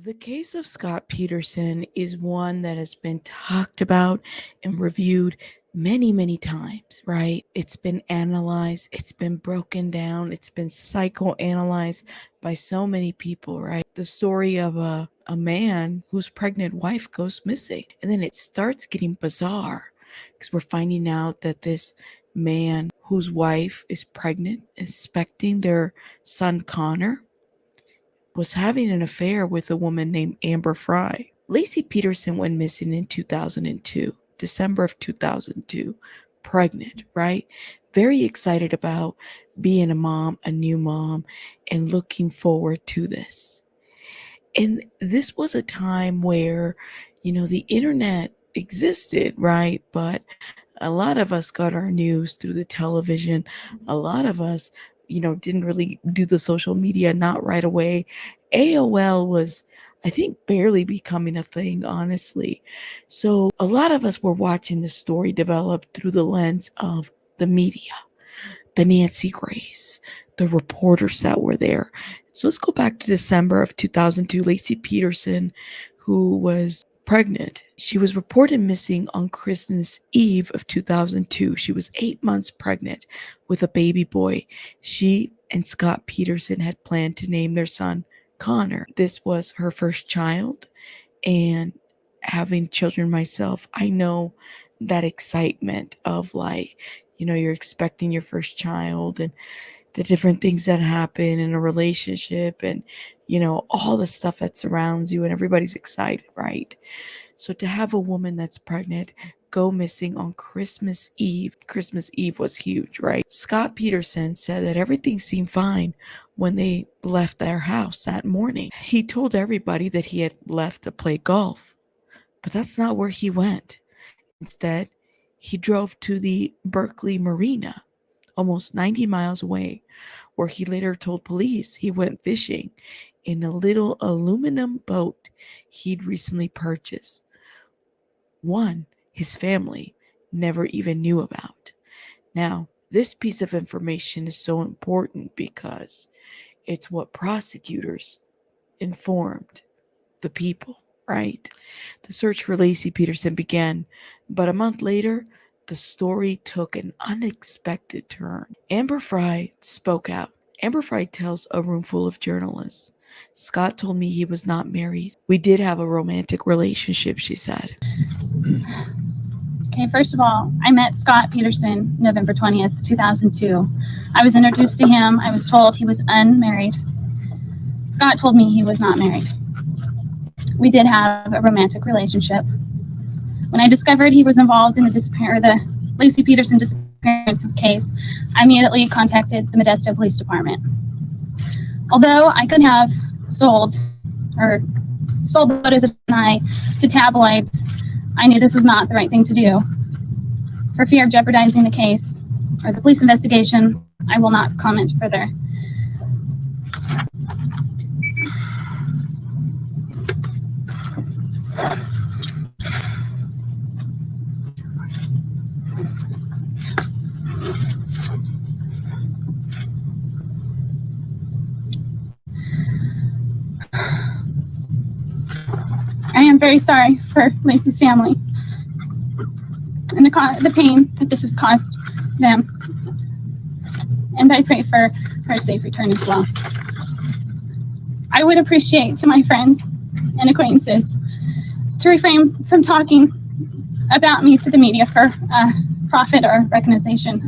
The case of Scott Peterson is one that has been talked about and reviewed many, many times, right? It's been analyzed, it's been broken down, it's been psychoanalyzed by so many people, right? The story of a man whose pregnant wife goes missing. And then it starts getting bizarre because we're finding out that this man whose wife is pregnant, expecting their son Connor, was having an affair with a woman named Amber Frey. Laci Peterson went missing in 2002, December of 2002, pregnant, right? Very excited about being a mom, a new mom, and looking forward to this. And this was a time where, the internet existed, right? But a lot of us got our news through the television. A lot of us, didn't really do the social media, not right away. AOL was, I think, barely becoming a thing, honestly. So a lot of us were watching the story develop through the lens of the media, the Nancy Grace, the reporters that were there. So let's go back to December of 2002. Laci Peterson, who was pregnant, she was reported missing on Christmas Eve of 2002. She was 8 months pregnant with a baby boy. She and Scott Peterson had planned to name their son Connor. This was her first child, and having children myself, I know that excitement of you're expecting your first child and the different things that happen in a relationship and, all the stuff that surrounds you and everybody's excited, right? So to have a woman that's pregnant go missing on Christmas Eve was huge, right? Scott Peterson said that everything seemed fine when they left their house that morning. He told everybody that he had left to play golf, but that's not where he went. Instead, he drove to the Berkeley Marina, almost 90 miles away, where he later told police he went fishing in a little aluminum boat he'd recently purchased. One his family never even knew about. Now, this piece of information is so important because it's what prosecutors informed the people, right? The search for Laci Peterson began, but a month later, the story took an unexpected turn. Amber Frey spoke out. Amber Frey tells a room full of journalists, Scott told me he was not married. We did have a romantic relationship, she said. Okay, first of all, I met Scott Peterson November 20th, 2002. I was introduced to him. I was told he was unmarried. Scott told me he was not married. We did have a romantic relationship. When I discovered he was involved in the Laci Peterson disappearance case, I immediately contacted the Modesto Police Department. Although I could have sold the photos of I to tabloids, I knew this was not the right thing to do. For fear of jeopardizing the case or the police investigation, I will not comment further. I am very sorry for Laci's family and the pain that this has caused them. And I pray for her safe return as well. I would appreciate to my friends and acquaintances to refrain from talking about me to the media for profit or recognition.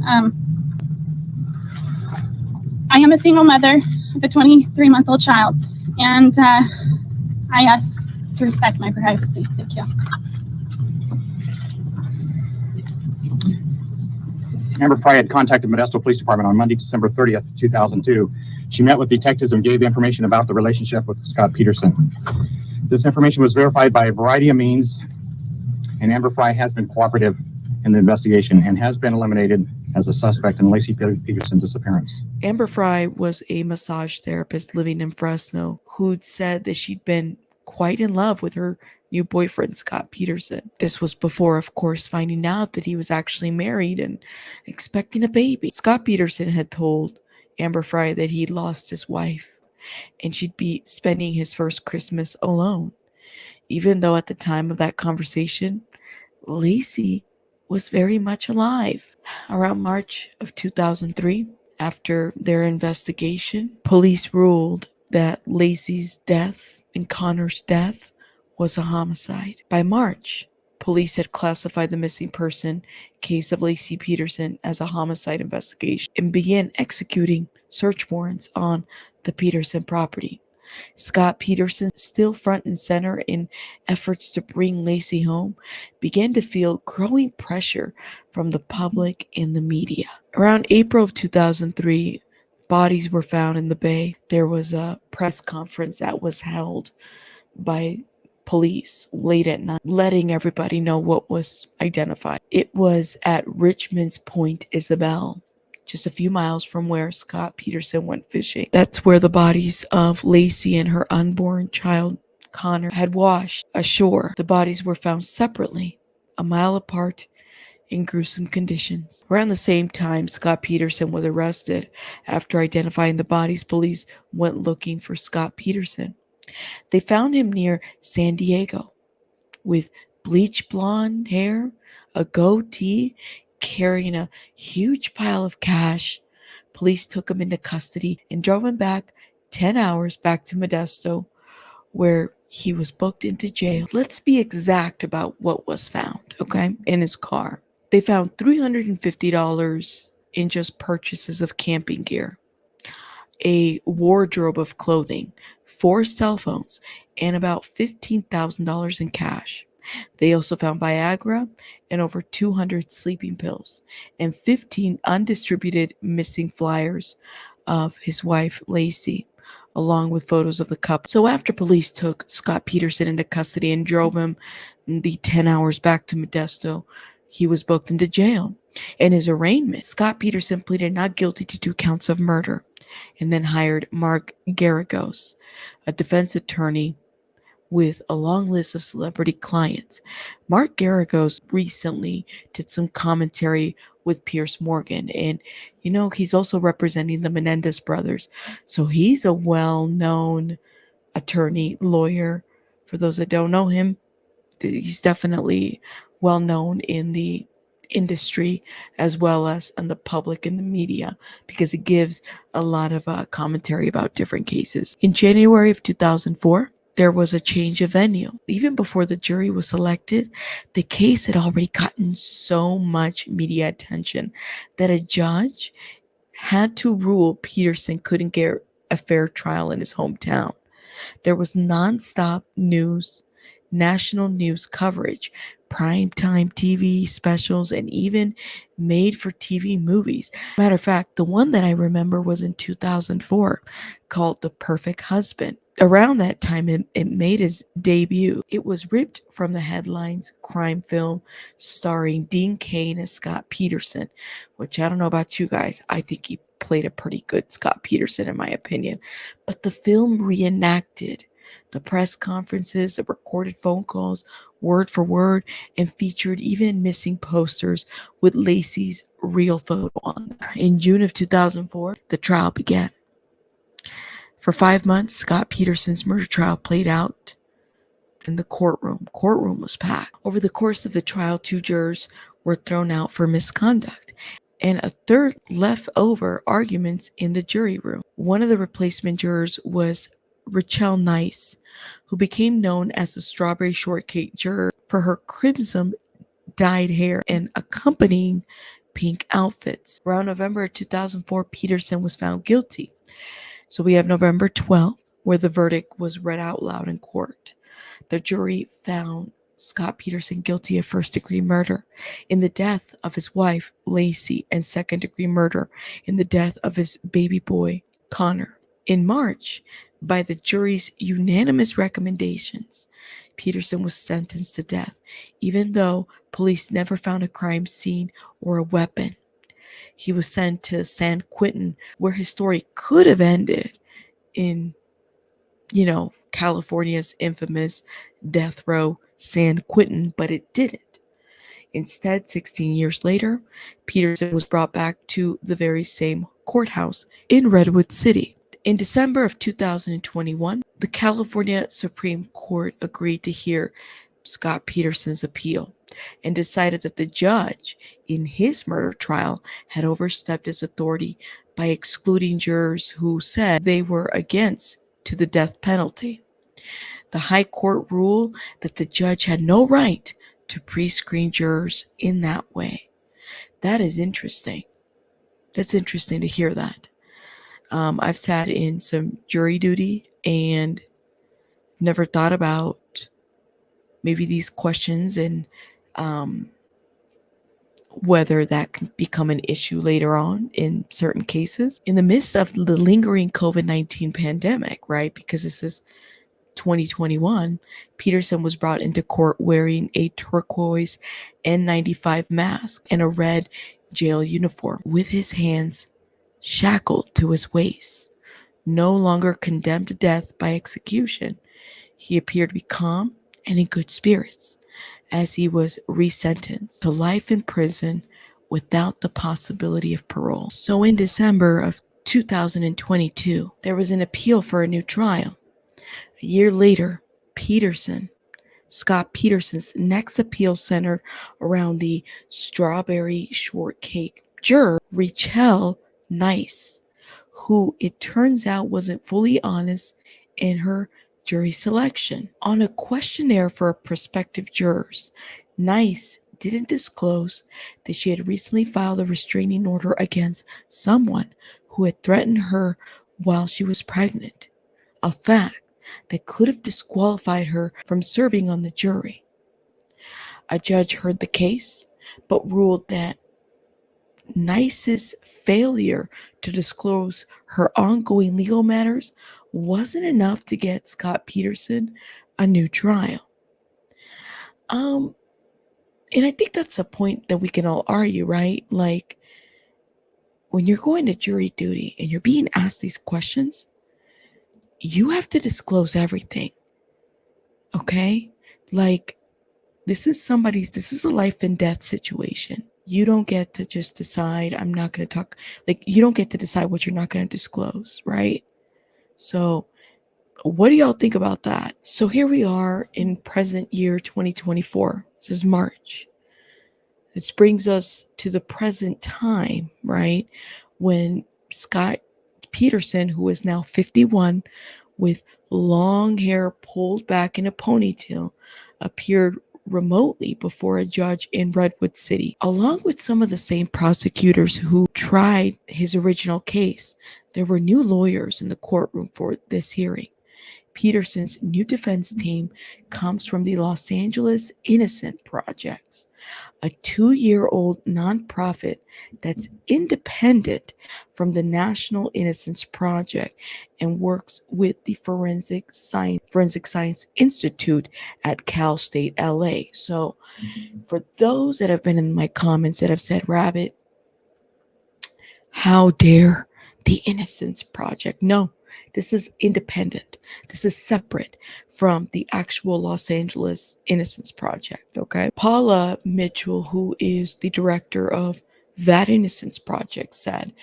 I am a single mother of a 23-month-old child, and I ask to respect my privacy. Thank you. Amber Frey had contacted Modesto Police Department on Monday, December 30th, 2002. She met with detectives and gave information about the relationship with Scott Peterson. This information was verified by a variety of means, and Amber Frey has been cooperative in the investigation and has been eliminated as a suspect in Laci Peterson's disappearance. Amber Frey was a massage therapist living in Fresno who'd said that she'd been quite in love with her new boyfriend, Scott Peterson. This was before, of course, finding out that he was actually married and expecting a baby. Scott Peterson had told Amber Frey that he'd lost his wife and she'd be spending his first Christmas alone, even though at the time of that conversation, Laci was very much alive. Around March of 2003, after their investigation, police ruled that Laci's death and Connor's death was a homicide. By March, police had classified the missing person case of Laci Peterson as a homicide investigation and began executing search warrants on the Peterson property. Scott Peterson, still front and center in efforts to bring Laci home, began to feel growing pressure from the public and the media. Around April of 2003, bodies were found in the bay. There was a press conference that was held by police late at night, letting everybody know what was identified. It was at Richmond's Point Isabel, just a few miles from where Scott Peterson went fishing. That's where the bodies of Laci and her unborn child, Connor, had washed ashore. The bodies were found separately, a mile apart, in gruesome conditions. Around the same time, Scott Peterson was arrested. After identifying the bodies, police went looking for Scott Peterson. They found him near San Diego with bleach blonde hair, a goatee, carrying a huge pile of cash. Police took him into custody and drove him back 10 hours back to Modesto, where he was booked into jail. Let's be exact about what was found, okay, in his car. They found $350 in just purchases of camping gear, a wardrobe of clothing, 4 cell phones, and about $15,000 in cash. They also found Viagra and over 200 sleeping pills and 15 undistributed missing flyers of his wife, Laci, along with photos of the couple. So after police took Scott Peterson into custody and drove him the 10 hours back to Modesto, he was booked into jail. In his arraignment, Scott Peterson pleaded not guilty to 2 counts of murder and then hired Mark Garagos, a defense attorney with a long list of celebrity clients. Mark Garagos recently did some commentary with Piers Morgan, and he's also representing the Menendez brothers. So he's a well-known attorney, lawyer. For those that don't know him, he's definitely well known in the industry as well as in the public and the media, because it gives a lot of commentary about different cases. In January of 2004, there was a change of venue. Even before the jury was selected, the case had already gotten so much media attention that a judge had to rule Peterson couldn't get a fair trial in his hometown. There was nonstop news, national news coverage, primetime TV specials, and even made-for-TV movies. Matter of fact, the one that I remember was in 2004 called The Perfect Husband. Around that time, it made its debut. It was ripped from the headlines crime film starring Dean Cain as Scott Peterson, which I don't know about you guys. I think he played a pretty good Scott Peterson in my opinion. But the film reenacted the press conferences, the recorded phone calls, word for word, and featured even missing posters with Laci's real photo on them. In June of 2004, the trial began. For 5 months, Scott Peterson's murder trial played out in the courtroom. Courtroom was packed. Over the course of the trial, 2 jurors were thrown out for misconduct, and a third left over arguments in the jury room. One of the replacement jurors was Rachel Nice, who became known as the Strawberry Shortcake juror for her crimson dyed hair and accompanying pink outfits. Around November 2004, Peterson was found guilty. So we have November 12th, where the verdict was read out loud in court. The jury found Scott Peterson guilty of first-degree murder in the death of his wife, Laci, and second-degree murder in the death of his baby boy, Connor. In March, by the jury's unanimous recommendations, Peterson was sentenced to death, even though police never found a crime scene or a weapon. He was sent to San Quentin, where his story could have ended in, California's infamous death row, San Quentin, but it didn't. Instead, 16 years later, Peterson was brought back to the very same courthouse in Redwood City. In December of 2021, the California Supreme Court agreed to hear Scott Peterson's appeal and decided that the judge in his murder trial had overstepped his authority by excluding jurors who said they were against to the death penalty. The High Court ruled that the judge had no right to pre-screen jurors in that way. That is interesting. That's interesting to hear that. I've sat in some jury duty and never thought about maybe these questions and whether that can become an issue later on in certain cases. In the midst of the lingering COVID-19 pandemic, right? Because this is 2021, Peterson was brought into court wearing a turquoise N95 mask and a red jail uniform with his hands shackled to his waist. No longer condemned to death by execution, he appeared to be calm and in good spirits as he was resentenced to life in prison without the possibility of parole. So in December of 2022, there was an appeal for a new trial. A year later, Scott Peterson's next appeal centered around the strawberry shortcake juror, Rachel Nice, who it turns out wasn't fully honest in her jury selection. On a questionnaire for prospective jurors, Nice didn't disclose that she had recently filed a restraining order against someone who had threatened her while she was pregnant, a fact that could have disqualified her from serving on the jury. A judge heard the case, but ruled that Nice's failure to disclose her ongoing legal matters wasn't enough to get Scott Peterson a new trial. And I think that's a point that we can all argue, right? Like, when you're going to jury duty and you're being asked these questions, you have to disclose everything. Okay? Like, this is a life and death situation. You don't get to just decide, I'm not going to talk, like, you don't get to decide what you're not going to disclose, right? So, what do y'all think about that? So here we are in present year 2024. This is March. This brings us to the present time, right? When Scott Peterson, who is now 51, with long hair pulled back in a ponytail, appeared remotely before a judge in Redwood City, along with some of the same prosecutors who tried his original case. There were new lawyers in the courtroom for this hearing. Peterson's new defense team comes from the Los Angeles Innocent Project, a 2-year-old nonprofit that's independent from the National Innocence Project and works with the Forensic Science Institute at Cal State LA. So for those that have been in my comments that have said, Rabbit, how dare the Innocence Project? No, this is independent. This is separate from the actual Los Angeles Innocence Project, okay? Paula Mitchell, who is the director of that Innocence Project, said,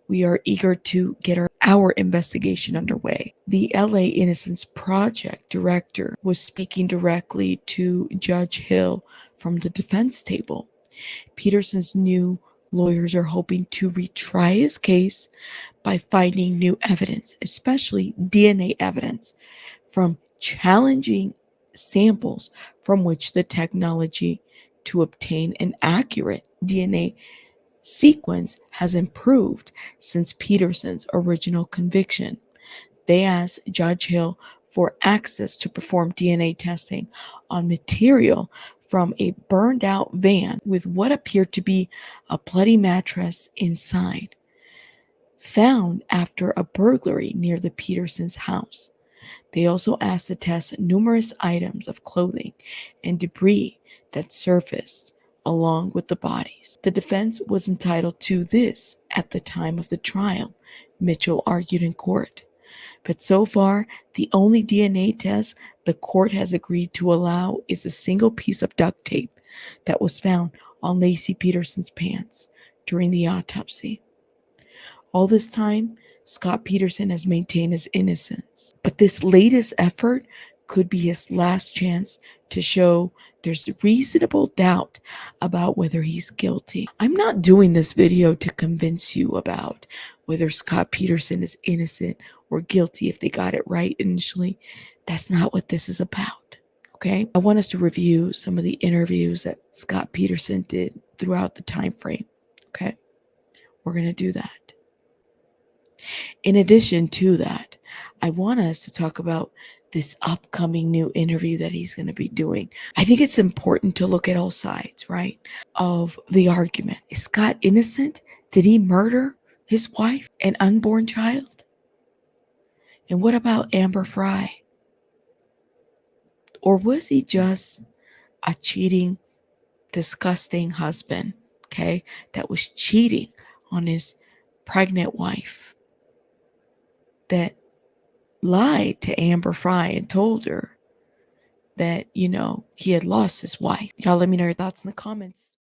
we are eager to get our investigation underway. The LA Innocence Project director was speaking directly to Judge Hill from the defense table. Peterson's new lawyers are hoping to retry his case by finding new evidence, especially DNA evidence from challenging samples from which the technology to obtain an accurate DNA sequence has improved since Peterson's original conviction. They asked Judge Hill for access to perform DNA testing on material from a burned out van with what appeared to be a bloody mattress inside, found after a burglary near the Petersons' house. They also asked to test numerous items of clothing and debris that surfaced along with the bodies. The defense was entitled to this at the time of the trial, Mitchell argued in court. But so far, the only DNA test the court has agreed to allow is a single piece of duct tape that was found on Laci Peterson's pants during the autopsy. All this time, Scott Peterson has maintained his innocence. But this latest effort could be his last chance to show there's reasonable doubt about whether he's guilty. I'm not doing this video to convince you about whether Scott Peterson is innocent or guilty if they got it right initially. That's not what this is about. Okay? I want us to review some of the interviews that Scott Peterson did throughout the time frame. Okay? We're going to do that. In addition to that, I want us to talk about this upcoming new interview that he's going to be doing. I think it's important to look at all sides, right, of the argument. Is Scott innocent? Did he murder his wife and unborn child? And what about Amber Frey? Or was he just a cheating, disgusting husband, okay, that was cheating on his pregnant wife, that lied to Amber Frey and told her that, he had lost his wife? Y'all let me know your thoughts in the comments.